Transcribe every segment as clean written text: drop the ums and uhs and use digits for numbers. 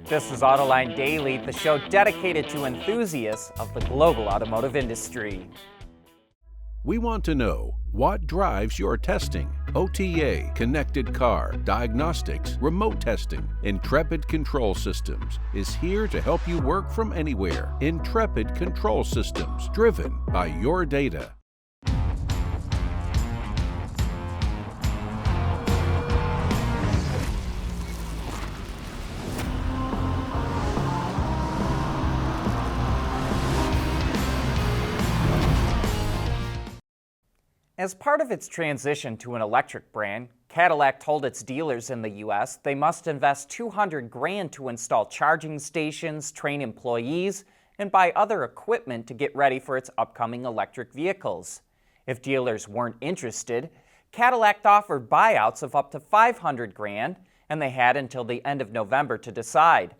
This is Autoline Daily, the show dedicated to enthusiasts of the global automotive industry. We want to know what drives your testing. OTA, connected car, diagnostics, remote testing. Intrepid Control Systems is here to help you work from anywhere. Intrepid Control Systems, driven by your data. As part of its transition to an electric brand, Cadillac told its dealers in the U.S. they must invest $200,000 to install charging stations, train employees, and buy other equipment to get ready for its upcoming electric vehicles. If dealers weren't interested, Cadillac offered buyouts of up to $500,000, and they had until the end of November to decide.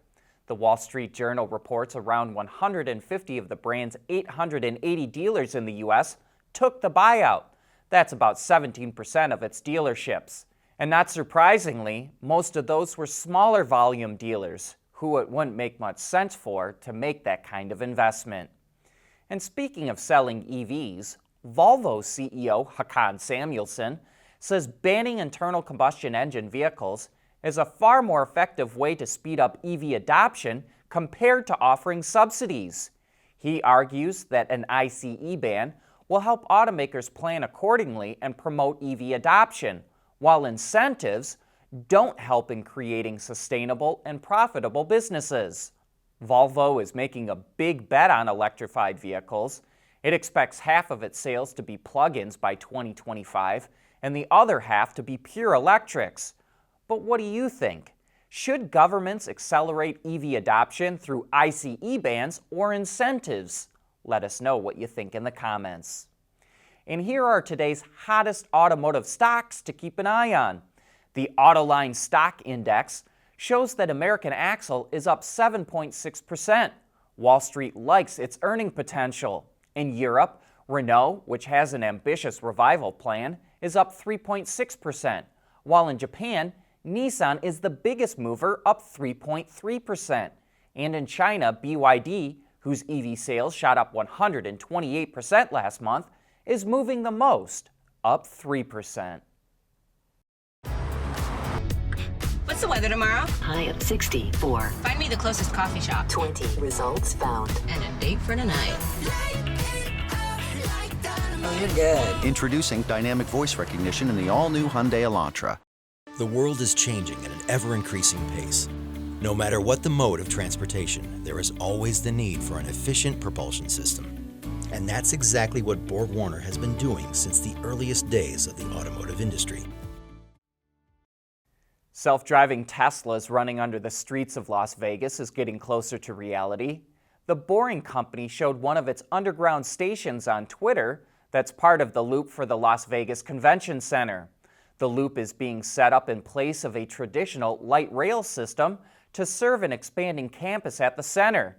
The Wall Street Journal reports around 150 of the brand's 880 dealers in the U.S. took the buyout. That's about 17% of its dealerships. And not surprisingly, most of those were smaller volume dealers who it wouldn't make much sense for to make that kind of investment. And speaking of selling EVs, Volvo CEO Håkan Samuelsson says banning internal combustion engine vehicles is a far more effective way to speed up EV adoption compared to offering subsidies. He argues that an ICE ban will help automakers plan accordingly and promote EV adoption, while incentives don't help in creating sustainable and profitable businesses. Volvo is making a big bet on electrified vehicles. It expects half of its sales to be plug-ins by 2025 and the other half to be pure electrics. But what do you think? Should governments accelerate EV adoption through ICE bans or incentives? Let us know what you think in the comments. And here are today's hottest automotive stocks to keep an eye on. The Autoline Stock Index shows that American Axle is up 7.6%. Wall Street likes its earning potential. In Europe, Renault, which has an ambitious revival plan, is up 3.6%, while in Japan, Nissan is the biggest mover, up 3.3%. And in China, BYD, whose EV sales shot up 128% last month, is moving the most, up 3%. What's the weather tomorrow? High of 64. Find me the closest coffee shop. 20 results found. And a date for tonight. Oh, you're good. Introducing dynamic voice recognition in the all-new Hyundai Elantra. The world is changing at an ever-increasing pace. No matter what the mode of transportation, there is always the need for an efficient propulsion system. And that's exactly what BorgWarner has been doing since the earliest days of the automotive industry. Self-driving Teslas running under the streets of Las Vegas is getting closer to reality. The Boring Company showed one of its underground stations on Twitter that's part of the loop for the Las Vegas Convention Center. The loop is being set up in place of a traditional light rail system to serve an expanding campus at the center.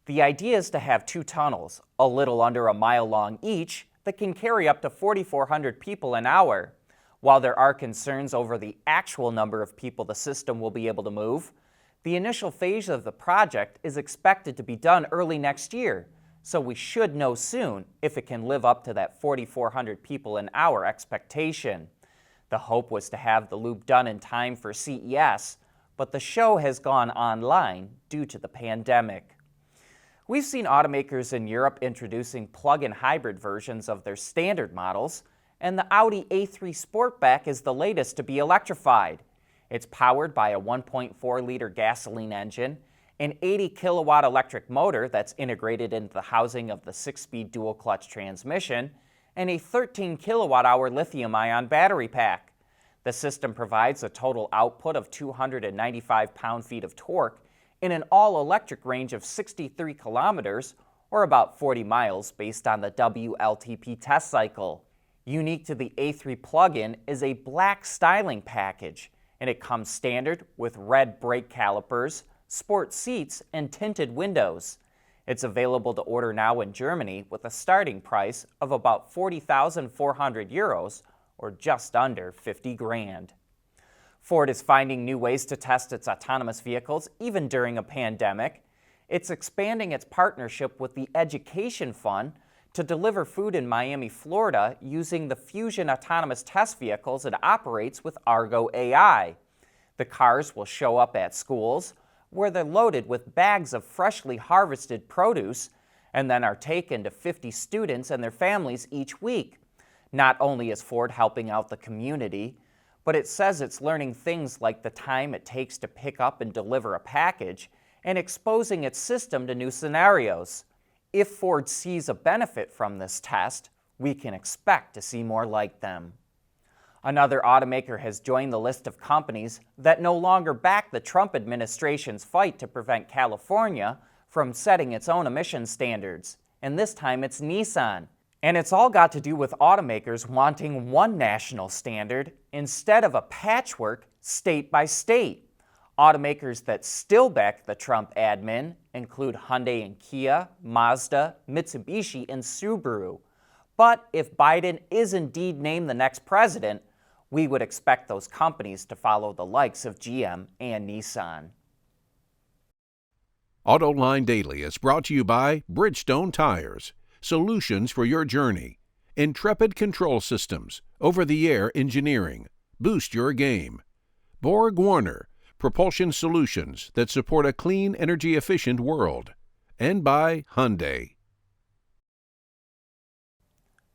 The idea is to have two tunnels, a little under a mile long each, that can carry up to 4,400 people an hour. While there are concerns over the actual number of people the system will be able to move, the initial phase of the project is expected to be done early next year, so we should know soon if it can live up to that 4,400 people an hour expectation. The hope was to have the loop done in time for CES, but the show has gone online due to the pandemic. We've seen automakers in Europe introducing plug-in hybrid versions of their standard models, and the Audi A3 Sportback is the latest to be electrified. It's powered by a 1.4-liter gasoline engine, an 80-kilowatt electric motor that's integrated into the housing of the 6-speed dual-clutch transmission, and a 13-kilowatt-hour lithium-ion battery pack. The system provides a total output of 295 pound-feet of torque in an all-electric range of 63 kilometers, or about 40 miles based on the WLTP test cycle. Unique to the A3 plug-in is a black styling package, and it comes standard with red brake calipers, sport seats, and tinted windows. It's available to order now in Germany with a starting price of about 40,400 euros, or just under 50 grand. Ford is finding new ways to test its autonomous vehicles even during a pandemic. It's expanding its partnership with the Education Fund to deliver food in Miami, Florida, using the Fusion autonomous test vehicles it operates with Argo AI. The cars will show up at schools, where they're loaded with bags of freshly harvested produce, and then are taken to 50 students and their families each week. Not only is Ford helping out the community, but it says it's learning things like the time it takes to pick up and deliver a package and exposing its system to new scenarios. If Ford sees a benefit from this test, we can expect to see more like them. Another automaker has joined the list of companies that no longer back the Trump administration's fight to prevent California from setting its own emission standards, and this time it's Nissan. And it's all got to do with automakers wanting one national standard instead of a patchwork state by state. Automakers that still back the Trump admin include Hyundai and Kia, Mazda, Mitsubishi, and Subaru. But if Biden is indeed named the next president, we would expect those companies to follow the likes of GM and Nissan. Autoline Daily is brought to you by Bridgestone Tires, solutions for your journey. Intrepid Control Systems, over-the-air engineering, boost your game. Borg Warner, propulsion solutions that support a clean, energy-efficient world. And by Hyundai.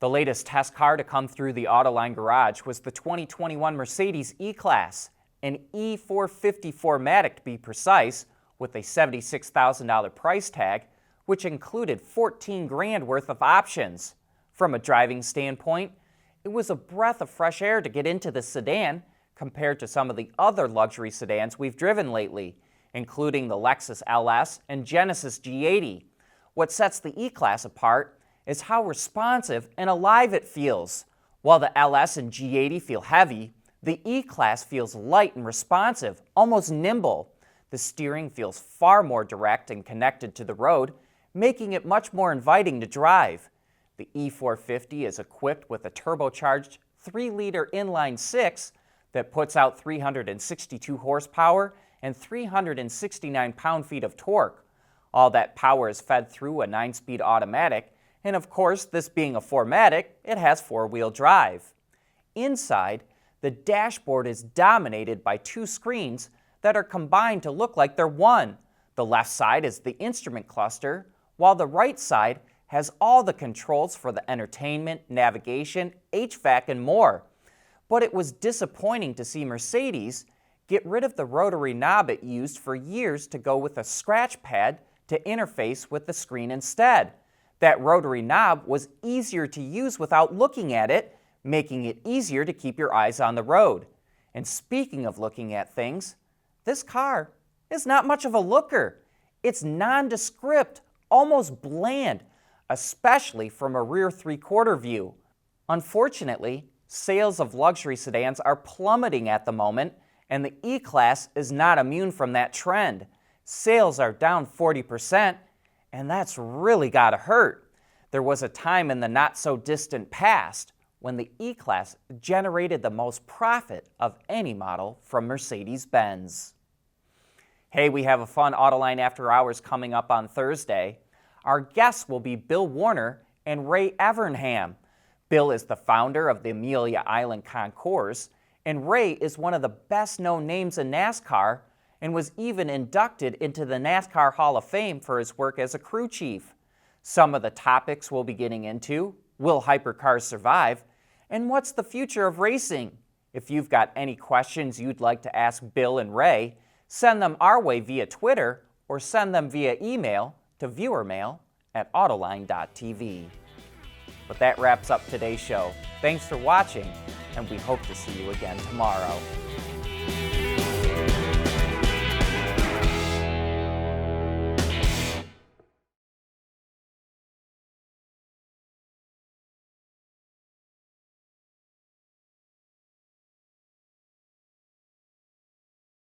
The latest test car to come through the Autoline garage was the 2021 Mercedes E-Class, an E450 4MATIC to be precise, with a $76,000 price tag, which included $14,000 worth of options. From a driving standpoint, it was a breath of fresh air to get into the sedan compared to some of the other luxury sedans we've driven lately, including the Lexus LS and Genesis G80. What sets the E-Class apart is how responsive and alive it feels. While the LS and G80 feel heavy, the E-Class feels light and responsive, almost nimble. The steering feels far more direct and connected to the road, making it much more inviting to drive. The E450 is equipped with a turbocharged 3-liter inline-six that puts out 362 horsepower and 369 pound-feet of torque. All that power is fed through a 9-speed automatic, and of course, this being a 4MATIC, it has 4-wheel drive. Inside, the dashboard is dominated by 2 screens that are combined to look like they're one. The left side is the instrument cluster, while the right side has all the controls for the entertainment, navigation, HVAC, and more. But it was disappointing to see Mercedes get rid of the rotary knob it used for years to go with a scratch pad to interface with the screen instead. That rotary knob was easier to use without looking at it, making it easier to keep your eyes on the road. And speaking of looking at things, this car is not much of a looker. It's nondescript, almost bland, especially from a rear three-quarter view. Unfortunately, sales of luxury sedans are plummeting at the moment, and the E-Class is not immune from that trend. Sales are down 40%, and that's really gotta hurt. There was a time in the not-so-distant past when the E-Class generated the most profit of any model from Mercedes-Benz. Hey, we have a fun Autoline After Hours coming up on Thursday. Our guests will be Bill Warner and Ray Evernham. Bill is the founder of the Amelia Island Concours, and Ray is one of the best-known names in NASCAR and was even inducted into the NASCAR Hall of Fame for his work as a crew chief. Some of the topics we'll be getting into: will hypercars survive? And what's the future of racing? If you've got any questions you'd like to ask Bill and Ray, send them our way via Twitter or send them via email to viewermail@autoline.tv. But that wraps up today's show. Thanks for watching, and we hope to see you again tomorrow.